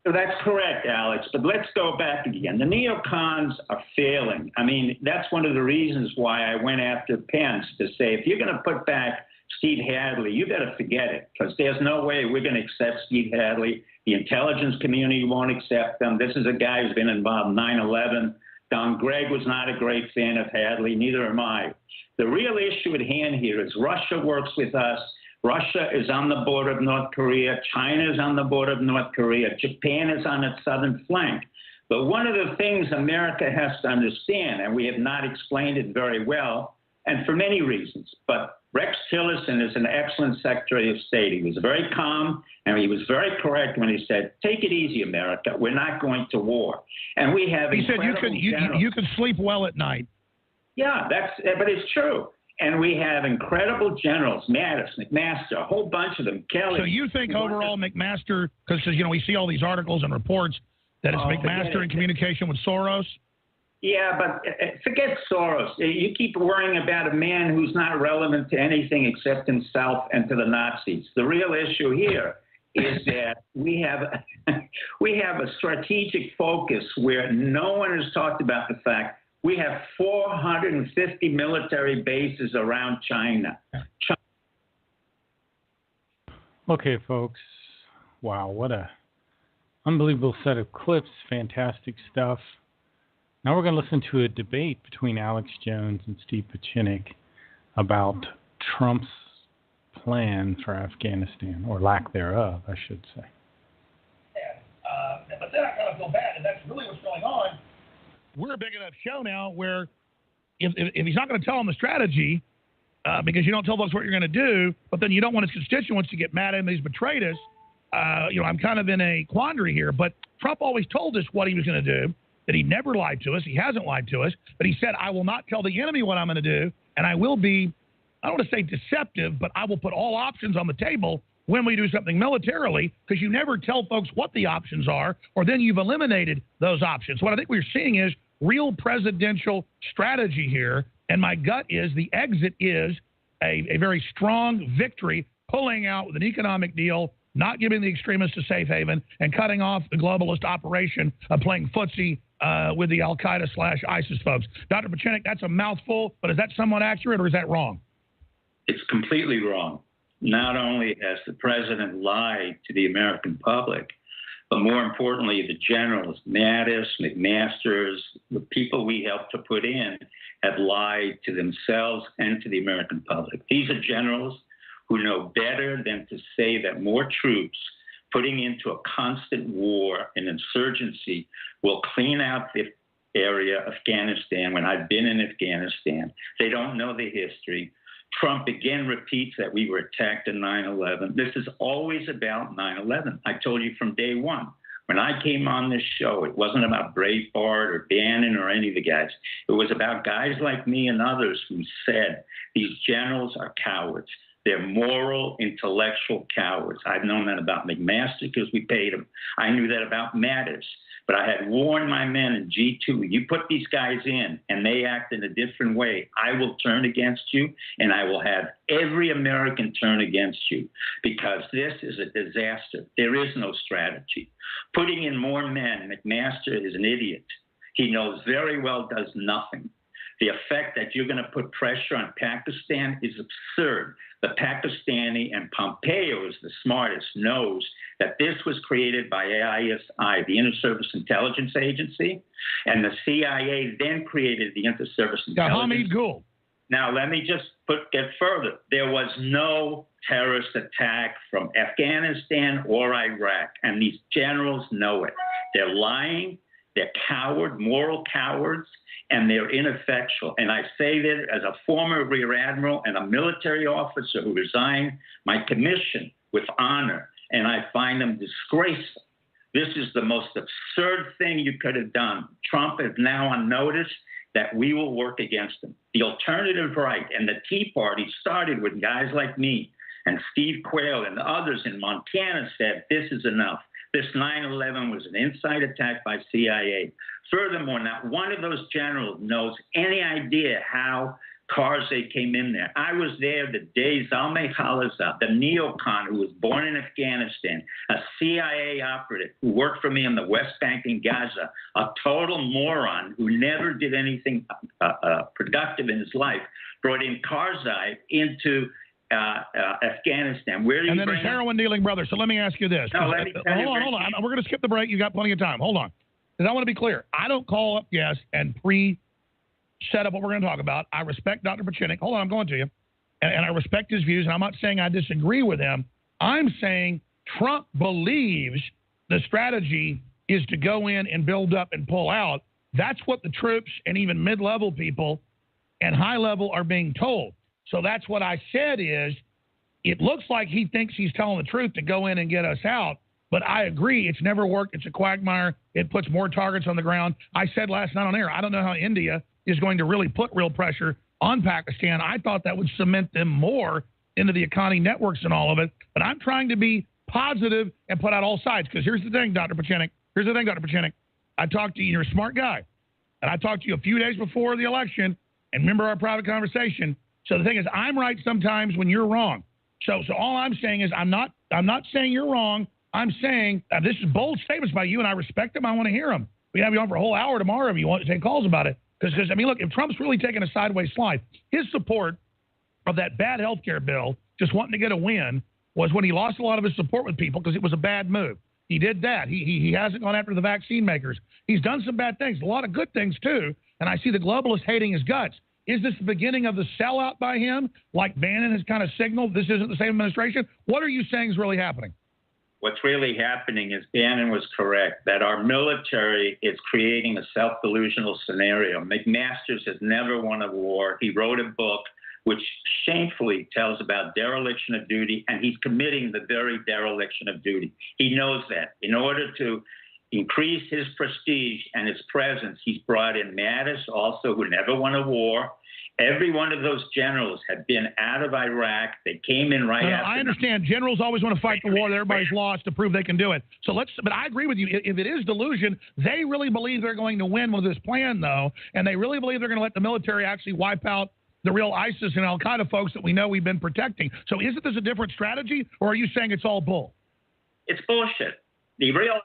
That's correct, Alex, but let's go back again. The neocons are failing. I mean, that's one of the reasons why I went after Pence, to say, if you're going to put back Steve Hadley, you better forget it, because there's no way we're going to accept Steve Hadley. The intelligence community won't accept him. This is a guy who's been involved in 9/11. Don Gregg was not a great fan of Hadley, neither am I. The real issue at hand here is Russia works with us. Russia is on the border of North Korea. China is on the border of North Korea. Japan is on its southern flank. But one of the things America has to understand, and we have not explained it very well, and for many reasons, but Rex Tillerson is an excellent Secretary of State. He was very calm, and he was very correct when he said, take it easy, America. We're not going to war. And we have He said you could sleep well at night. Yeah, but it's true. And we have incredible generals, Mattis, McMaster, a whole bunch of them, Kelly. So you think overall McMaster, because we see all these articles and reports that it's McMaster in communication with Soros? Yeah, but forget Soros. You keep worrying about a man who's not relevant to anything except himself and to the Nazis. The real issue here is that we have a strategic focus where no one has talked about the fact we have 450 military bases around China. Okay, folks. Wow, what a unbelievable set of clips. Fantastic stuff. Now we're going to listen to a debate between Alex Jones and Steve Pachinik about Trump's plan for Afghanistan, or lack thereof, I should say. But then I kind of feel bad, and that's really what's going on. We're a big enough show now where if he's not going to tell them the strategy, because you don't tell folks what you're going to do, but then you don't want his constituents to get mad at him that he's betrayed us, I'm kind of in a quandary here. But Trump always told us what he was going to do, that he never lied to us. He hasn't lied to us. But he said, I will not tell the enemy what I'm going to do. and I will be, I don't want to say deceptive, but I will put all options on the table when we do something militarily, because you never tell folks what the options are, or then you've eliminated those options. What I think we're seeing is real presidential strategy here, and my gut is the exit is a very strong victory, pulling out with an economic deal, not giving the extremists a safe haven, and cutting off the globalist operation of playing footsie with the Al-Qaeda/ISIS folks. Dr. Pachinek, that's a mouthful, but is that somewhat accurate, or is that wrong? It's completely wrong. Not only has the president lied to the American public, but more importantly, the generals, Mattis, McMaster's, the people we helped to put in, have lied to themselves and to the American public. These are generals who know better than to say that more troops putting into a constant war and insurgency will clean out the area of Afghanistan. When I've been in Afghanistan, they don't know the history. Trump again repeats that we were attacked in 9/11. This is always about 9/11. I told you from day one. When I came on this show, it wasn't about Breitbart or Bannon or any of the guys. It was about guys like me and others who said these generals are cowards. They're moral, intellectual cowards. I've known that about McMaster because we paid him. I knew that about Mattis. But I had warned my men in G2, you put these guys in and they act in a different way, I will turn against you, and I will have every American turn against you, because this is a disaster. There is no strategy. Putting in more men, McMaster is an idiot. He knows very well does nothing. The effect that you're going to put pressure on Pakistan is absurd. The Pakistani, and Pompeo is the smartest, knows that this was created by ISI, the Inter-Service Intelligence Agency, and the CIA then created the Inter-Service Intelligence. Hamid Gul. Now, let me just get further. There was no terrorist attack from Afghanistan or Iraq, and these generals know it. They're lying. They're coward, moral cowards, and they're ineffectual. And I say that as a former Rear Admiral and a military officer who resigned my commission with honor, and I find them disgraceful. This is the most absurd thing you could have done. Trump is now on notice that we will work against him. The alternative right and the Tea Party started with guys like me, and Steve Quayle and others in Montana said, this is enough. This 9/11 was an inside attack by CIA. Furthermore, not one of those generals knows any idea how Karzai came in there. I was there the day Zalmay Khalilzad, the neocon who was born in Afghanistan, a CIA operative who worked for me in the West Bank and Gaza, a total moron who never did anything productive in his life, brought in Karzai into Afghanistan. Where do you and then his heroin dealing brother. So let me ask you this. No, let me hold on. We're going to skip the break. You got plenty of time. Hold on. Because I want to be clear. I don't call up guests and set up what we're going to talk about. I respect Dr. Pachinek. Hold on, I'm going to you. And I respect his views, and I'm not saying I disagree with him. I'm saying Trump believes the strategy is to go in and build up and pull out. That's what the troops and even mid-level people and high-level are being told. So that's what I said is, it looks like he thinks he's telling the truth to go in and get us out. But I agree, it's never worked. It's a quagmire. It puts more targets on the ground. I said last night on air, I don't know how India is going to really put real pressure on Pakistan. I thought that would cement them more into the Akani networks and all of it. But I'm trying to be positive and put out all sides. Because here's the thing, Dr. Pachinek. I talked to you. You're a smart guy. And I talked to you a few days before the election. And remember our private conversation. So the thing is, I'm right sometimes when you're wrong. So all I'm saying is I'm not saying you're wrong. I'm saying this is bold statements by you, and I respect them. I want to hear them. We have you on for a whole hour tomorrow if you want to take calls about it. Because I mean, look, if Trump's really taking a sideways slide, his support of that bad health care bill, just wanting to get a win, was when he lost a lot of his support with people because it was a bad move. He did that. He hasn't gone after the vaccine makers. He's done some bad things, a lot of good things too. And I see the globalists hating his guts. Is this the beginning of the sellout by him, like Bannon has kind of signaled this isn't the same administration? What are you saying is really happening? What's really happening is Bannon was correct, that our military is creating a self-delusional scenario. McMaster has never won a war. He wrote a book which shamefully tells about dereliction of duty, and he's committing the very dereliction of duty. He knows that. In order to increase his prestige and his presence, he's brought in Mattis, also, who never won a war, Every one of those generals had been out of Iraq. They came in right after. I understand. Generals always want to fight the war that everybody's lost to prove they can do it. But I agree with you. If it is delusion, they really believe they're going to win with this plan, though, and they really believe they're going to let the military actually wipe out the real ISIS and Al-Qaeda folks that we know we've been protecting. So isn't this a different strategy, or are you saying it's all bull? It's bullshit. The real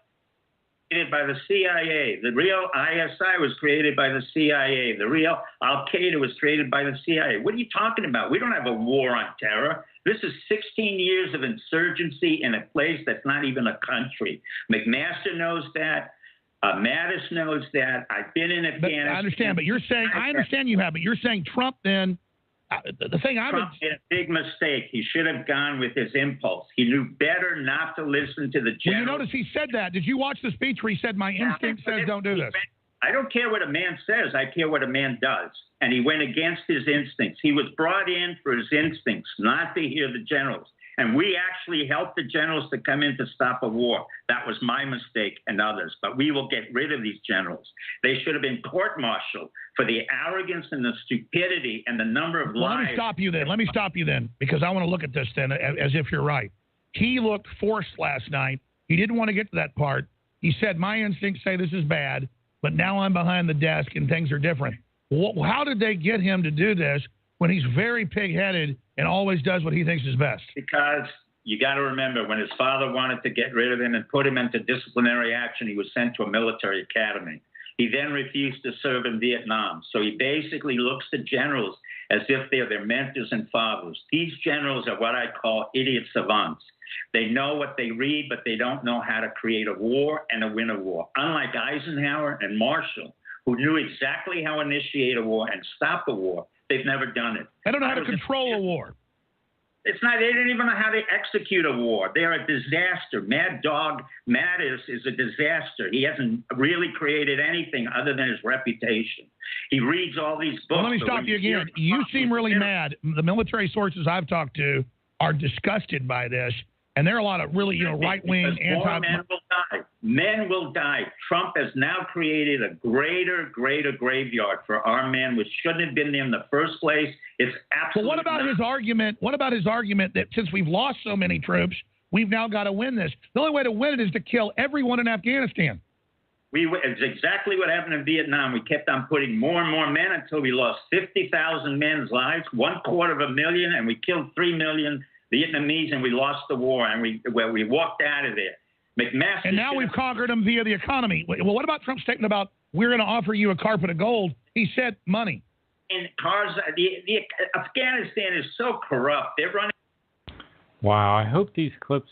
created by the CIA. The real ISI was created by the CIA. The real Al-Qaeda was created by the CIA. What are you talking about? We don't have a war on terror. This is 16 years of insurgency in a place that's not even a country. McMaster knows that. Mattis knows that. I've been in Afghanistan. I understand, but you're saying, I understand you have, but you're saying Trump then, the thing I would... Trump made a big mistake. He should have gone with his impulse. He knew better not to listen to the general. Well, you notice he said that. Did you watch the speech where he said, my instinct says don't do this? I don't care what a man says. I care what a man does. And he went against his instincts. He was brought in for his instincts, not to hear the generals. And we actually helped the generals to come in to stop a war. That was my mistake and others. But we will get rid of these generals. They should have been court-martialed for the arrogance and the stupidity and the number of lies. Let me stop you then, because I want to look at this then as if you're right. He looked forced last night. He didn't want to get to that part. He said, my instincts say this is bad, but now I'm behind the desk and things are different. How did they get him to do this when he's very pig-headed and always does what he thinks is best? Because you got to remember, when his father wanted to get rid of him and put him into disciplinary action, he was sent to a military academy. He then refused to serve in Vietnam. So he basically looks to generals as if they're their mentors and fathers. These generals are what I call idiot savants. They know what they read, but they don't know how to create a war and to win a war. Unlike Eisenhower and Marshall, who knew exactly how to initiate a war and stop a war, they've never done it. They don't know how to control a war. It's not. They didn't even know how to execute a war. They're a disaster. Mad Dog Mattis is a disaster. He hasn't really created anything other than his reputation. He reads all these books. Well, let me stop you again. You seem really mad. The military sources I've talked to are disgusted by this, and there are a lot of really, right-wing anti. Men will die. Men will die. Trump has now created a greater graveyard for our men, which shouldn't have been there in the first place. It's absolutely. Well, what about his argument? What about his argument that since we've lost so many troops, we've now got to win this? The only way to win it is to kill everyone in Afghanistan. It's exactly what happened in Vietnam. We kept on putting more and more men until we lost 50,000 men's lives, 250,000, and we killed 3 million Vietnamese, and we lost the war, and we walked out of there. McMaster. And now we've conquered them via the economy. Well, what about Trump's statement about we're going to offer you a carpet of gold? He said money. And cars. Afghanistan is so corrupt. They're running. Wow. I hope these clips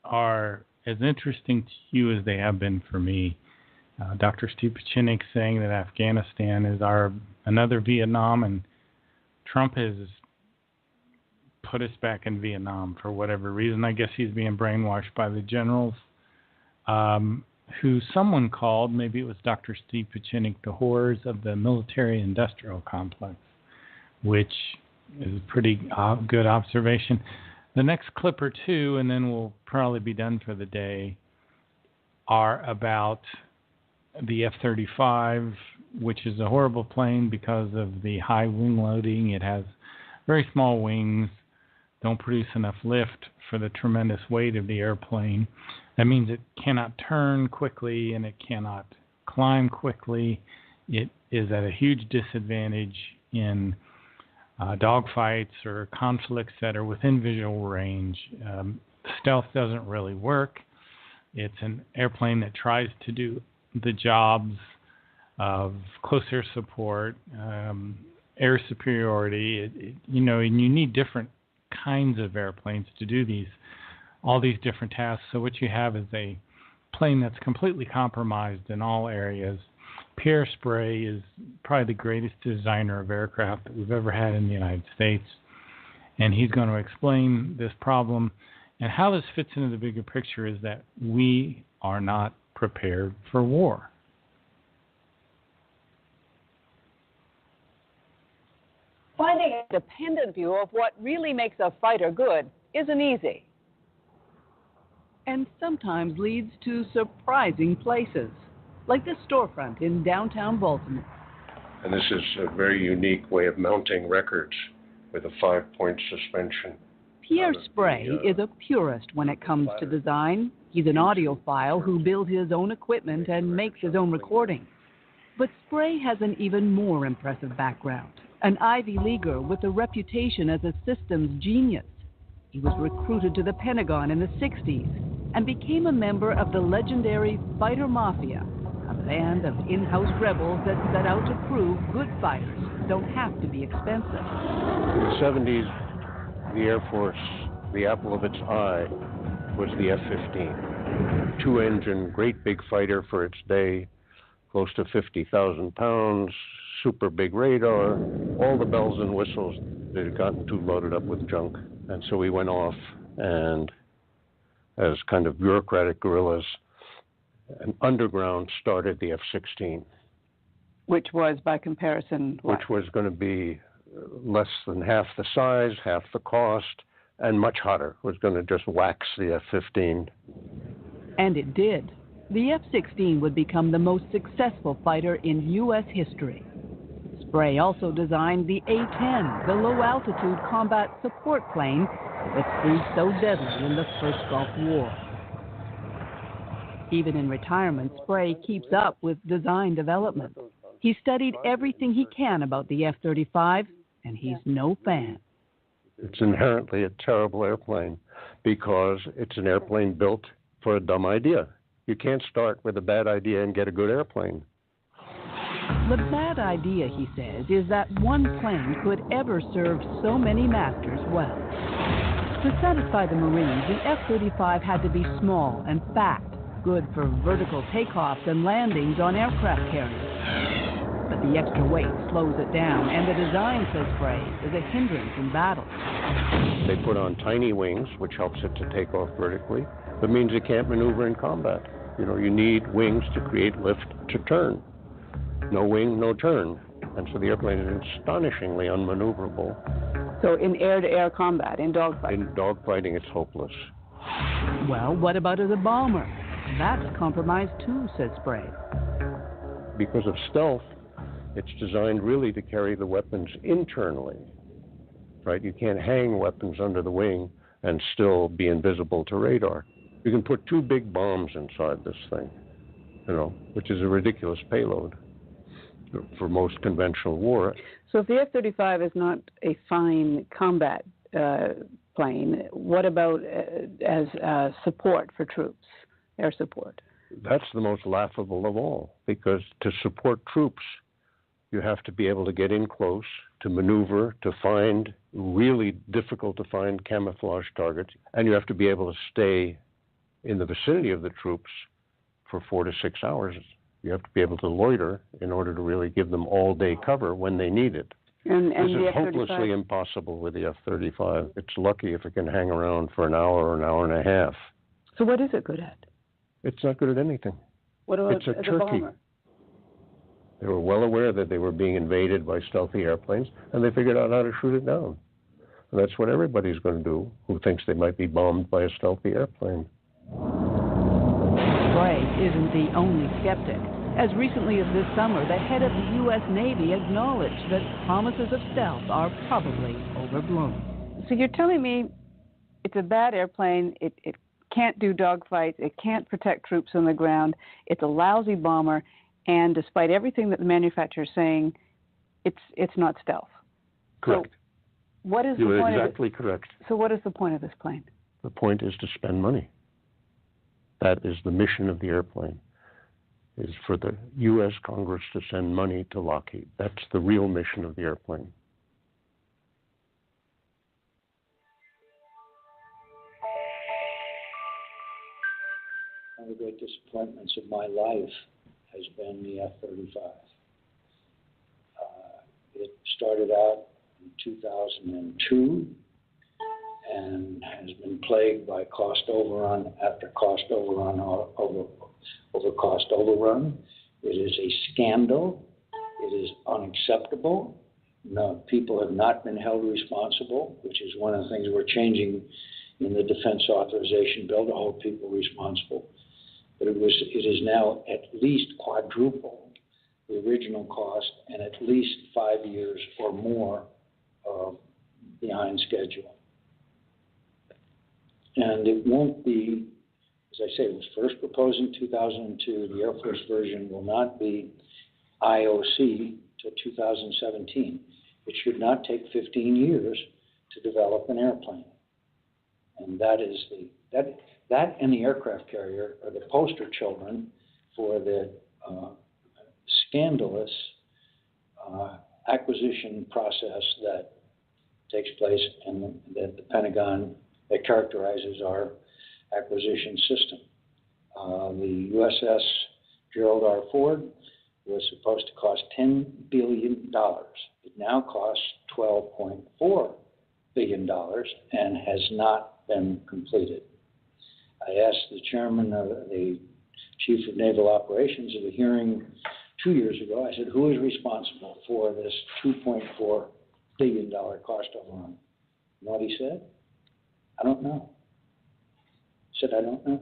are as interesting to you as they have been for me. Dr. Steve Pachinik saying that Afghanistan is another Vietnam, and Trump has put us back in Vietnam for whatever reason. I guess he's being brainwashed by the generals, who someone called, maybe it was Dr. Steve Pachinik, the horrors of the military-industrial complex, which is a pretty good observation. The next clip or two, and then we'll probably be done for the day, are about the F-35, which is a horrible plane because of the high wing loading. It has very small wings, don't produce enough lift for the tremendous weight of the airplane. That means it cannot turn quickly and it cannot climb quickly. It is at a huge disadvantage in dogfights or conflicts that are within visual range. Stealth doesn't really work. It's an airplane that tries to do the jobs of close air support, air superiority. And you need different kinds of airplanes to do all these different tasks. So what you have is a plane that's completely compromised in all areas. Pierre Spray is probably the greatest designer of aircraft that we've ever had in the United States, and he's going to explain this problem. And how this fits into the bigger picture is that we are not prepared for war. Finding a dependent view of what really makes a fighter good isn't easy. And sometimes leads to surprising places, like this storefront in downtown Baltimore. And this is a very unique way of mounting records with a 5-point suspension. Pierre Spray is a purist when it comes to design. He's an audiophile who builds his own equipment and makes his own recordings. But Spray has an even more impressive background, an Ivy Leaguer with a reputation as a systems genius. He was recruited to the Pentagon in the 60s and became a member of the legendary Fighter Mafia, a band of in-house rebels that set out to prove good fighters don't have to be expensive. In the 70s, the Air Force, the apple of its eye, was the F-15. 2-engine, great big fighter for its day, close to 50,000 pounds, super big radar, all the bells and whistles. They'd gotten too loaded up with junk. And so we went off and, as kind of bureaucratic guerrillas, an underground started the F-16. Which was, by comparison, what? Which was going to be less than half the size, half the cost, and much hotter. It was going to just wax the F-15. And it did. The F-16 would become the most successful fighter in U.S. history. Spray also designed the A-10, the low-altitude combat support plane that proved so deadly in the First Gulf War. Even in retirement, Spray keeps up with design development. He studied everything he can about the F-35, and he's no fan. It's inherently a terrible airplane because it's an airplane built for a dumb idea. You can't start with a bad idea and get a good airplane. The bad idea, he says, is that one plane could ever serve so many masters well. To satisfy the Marines, the F-35 had to be small and fat, good for vertical takeoffs and landings on aircraft carriers. But the extra weight slows it down, and the design, says Spray, is a hindrance in battle. They put on tiny wings, which helps it to take off vertically. That means it can't maneuver in combat. You know, you need wings to create lift to turn. No wing, no turn. And so the airplane is astonishingly unmaneuverable. So in air-to-air combat, in dogfighting? In dogfighting, it's hopeless. Well, what about as a bomber? That's compromised too, says Spray. Because of stealth, it's designed really to carry the weapons internally, right? You can't hang weapons under the wing and still be invisible to radar. You can put 2 big bombs inside this thing, you know, which is a ridiculous payload for most conventional war. So if the F-35 is not a fine combat plane, what about as support for troops, air support? That's the most laughable of all, because to support troops, you have to be able to get in close, to maneuver, to find really difficult to find camouflage targets, and you have to be able to stay in the vicinity of the troops for 4 to 6 hours. You have to be able to loiter in order to really give them all-day cover when they need it. And this is the hopelessly impossible with the F-35. It's lucky if it can hang around for an hour or an hour and a half. So what is it good at? It's not good at anything. What about it's a as turkey. a bomber? They were well aware that they were being invaded by stealthy airplanes, and they figured out how to shoot it down. And that's what everybody's going to do who thinks they might be bombed by a stealthy airplane. Spray isn't the only skeptic. As recently as this summer, the head of the U.S. Navy acknowledged that promises of stealth are probably overblown. So you're telling me it's a bad airplane, it can't do dogfights, it can't protect troops on the ground, it's a lousy bomber, and despite everything that the manufacturer is saying, it's not stealth. Correct. So what is you the are point exactly correct. So what is the point of this plane? The point is to spend money. That is the mission of the airplane, is for the U.S. Congress to send money to Lockheed. That's the real mission of the airplane. One of the great disappointments of my life has been the F-35. It started out in 2002 and has been plagued by cost overrun after cost overrun over cost overrun. It is a scandal. It is unacceptable. No, people have not been held responsible, which is one of the things we're changing in the defense authorization bill to hold people responsible. But it is now at least quadruple the original cost and at least And it won't be, as I say, it was first proposed in 2002. The Air Force version will not be IOC till 2017. It should not take 15 years to develop an airplane. And that is that and the aircraft carrier are the poster children for the scandalous acquisition process that takes place in the Pentagon that characterizes our acquisition system. The USS Gerald R. Ford was supposed to cost $10 billion. It now costs $12.4 billion and has not been completed. I asked the chairman of the chief of naval operations at a hearing 2 years ago, I said, who is responsible for this $2.4 billion cost overrun? You know what he said? I don't know. He said, I don't know.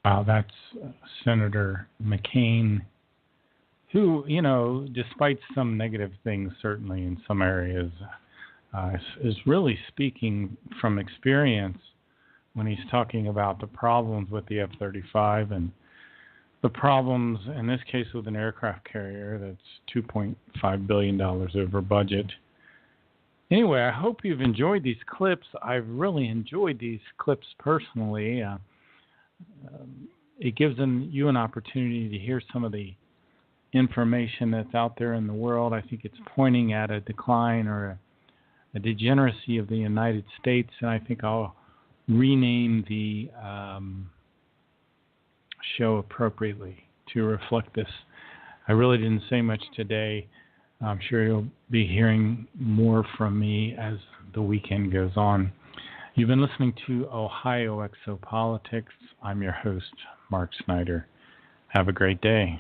Wow, that's Senator McCain, who, you know, despite some negative things, certainly in some areas, is really speaking from experience when he's talking about the problems with the F-35 and the problems, in this case, with an aircraft carrier that's $2.5 billion over budget. Anyway, I hope you've enjoyed these clips. I've really enjoyed these clips personally. It gives you an opportunity to hear some of the information that's out there in the world. I think it's pointing at a decline or a degeneracy of the United States, and I think I'll rename the show appropriately to reflect this. I really didn't say much today. I'm sure you'll be hearing more from me as the weekend goes on. You've been listening to Ohio Exopolitics. I'm your host, Mark Snyder. Have a great day.